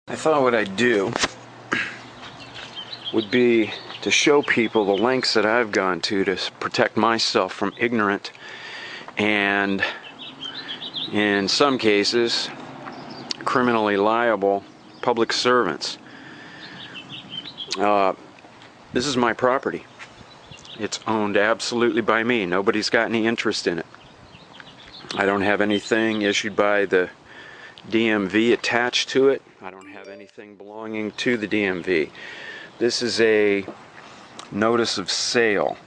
I thought what I'd do would be to show people the lengths that I've gone to protect myself from ignorant and, in some cases, criminally liable public servants. This is my property. It's owned absolutely by me. Nobody's got any interest in it. I don't have anything issued by the DMV attached to it. I don't have anything belonging to the DMV. This is a notice of sale.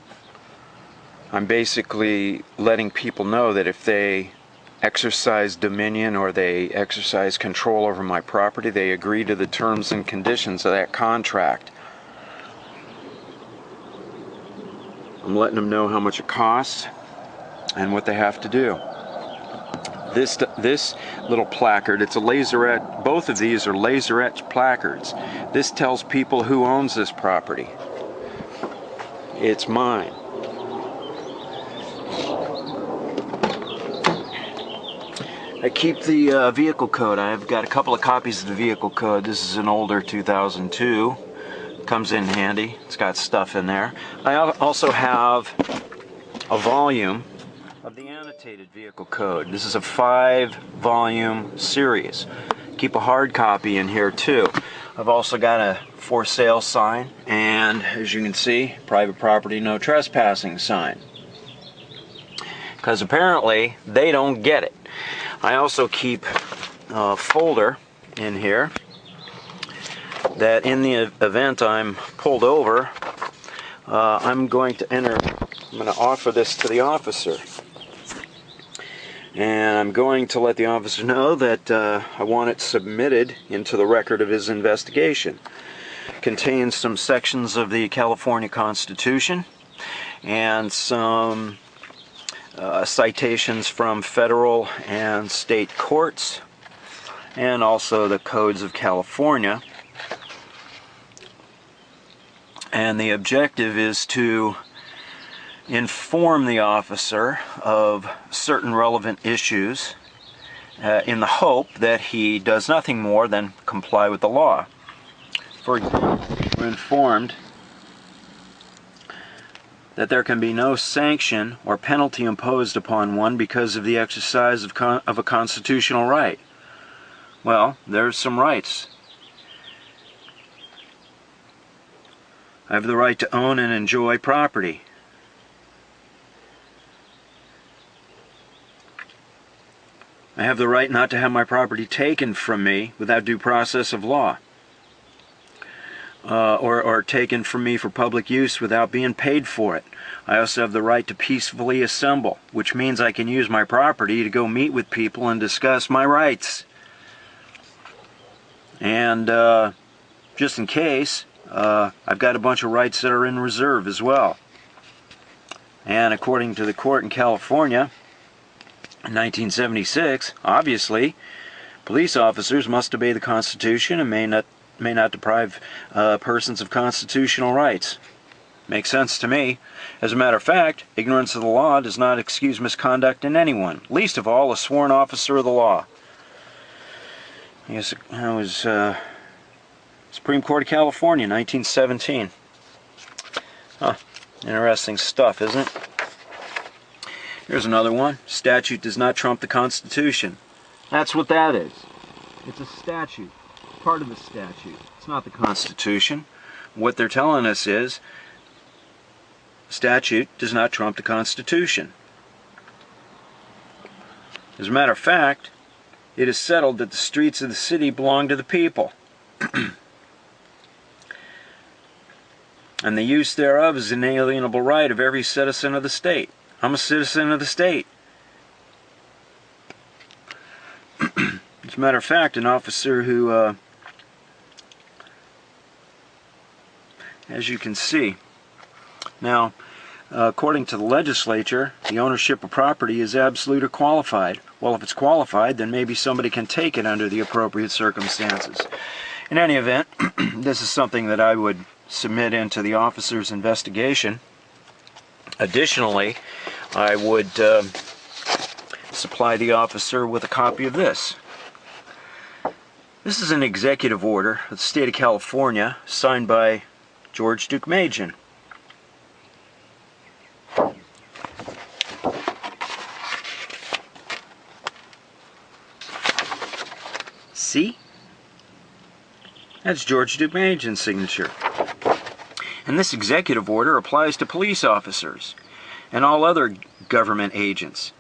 I'm basically letting people know that if they exercise dominion or they exercise control over my property, they agree to the terms and conditions of that contract. I'm letting them know how much it costs and what they have to do. This little placard, it's a laserette, both of these are laser etched placards. This tells people who owns this property. It's mine. I keep the vehicle code. I've got a couple of copies of the vehicle code. This is an older 2002. Comes in handy. It's got stuff in there. I also have a volume of the annotated vehicle code. This is a 5-volume series. Keep a hard copy in here too. I've also got a for sale sign and, as you can see, private property no trespassing sign. Because apparently they don't get it. I also keep a folder in here that in the event I'm pulled over, I'm going to offer this to the officer. And I'm going to let the officer know that I want it submitted into the record of his investigation. It contains some sections of the California Constitution and some citations from federal and state courts, and also the codes of California. And the objective is to inform the officer of certain relevant issues in the hope that he does nothing more than comply with the law. For example, we're informed that there can be no sanction or penalty imposed upon one because of the exercise of a constitutional right. Well, there's some rights. I have the right to own and enjoy property. I have the right not to have my property taken from me without due process of law, or taken from me for public use without being paid for it. I also have the right to peacefully assemble, which means I can use my property to go meet with people and discuss my rights. And just in case, I've got a bunch of rights that are in reserve as well. And according to the court in California, in 1976, obviously, police officers must obey the Constitution and may not deprive persons of constitutional rights. Makes sense to me. As a matter of fact, ignorance of the law does not excuse misconduct in anyone, least of all a sworn officer of the law. I guess that was Supreme Court of California, 1917. Huh. Interesting stuff, isn't it? Here's another one. Statute does not trump the Constitution. That's what that is. It's a statute. Part of the statute. It's not the Constitution. What they're telling us is statute does not trump the Constitution. As a matter of fact, it is settled that the streets of the city belong to the people. And the use thereof is an inalienable right of every citizen of the state. I'm a citizen of the state. As a matter of fact, an officer who, as you can see, now, according to the legislature, the ownership of property is absolute or qualified. Well, if it's qualified, then maybe somebody can take it under the appropriate circumstances. In any event, this is something that I would submit into the officer's investigation. Additionally, I would supply the officer with a copy of this. This is an executive order of the state of California signed by George Deukmejian. See? That's George Deukmejian's signature. And this executive order applies to police officers and all other government agents.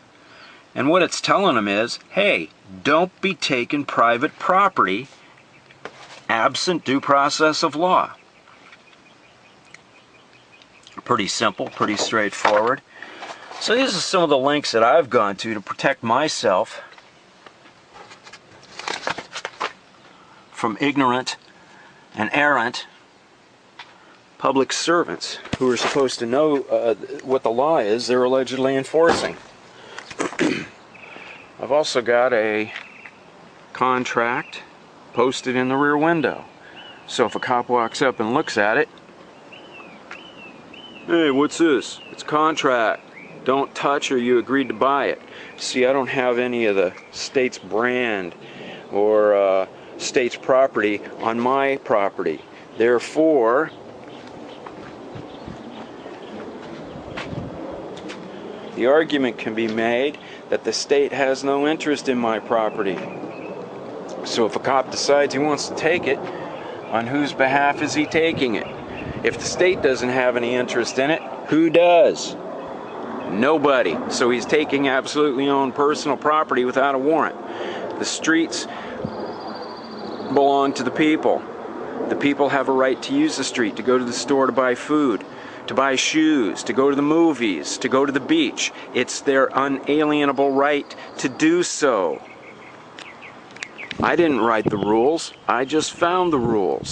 And what it's telling them is, hey, don't be taking private property absent due process of law. Pretty simple, pretty straightforward. So these are some of the links that I've gone to protect myself from ignorant and errant public servants who are supposed to know what the law is they're allegedly enforcing. I've also got a contract posted in the rear window. So if a cop walks up and looks at it, hey, what's this? It's a contract. Don't touch or you agreed to buy it. See, I don't have any of the state's brand or state's property on my property. Therefore, the argument can be made that the state has no interest in my property. So if a cop decides he wants to take it, on whose behalf is he taking it? If the state doesn't have any interest in it, who does? Nobody. So he's taking absolutely own personal property without a warrant. The streets belong to the people. The people have a right to use the street, to go to the store to buy food, to buy shoes, to go to the movies, to go to the beach. It's their unalienable right to do so. I didn't write the rules. I just found the rules.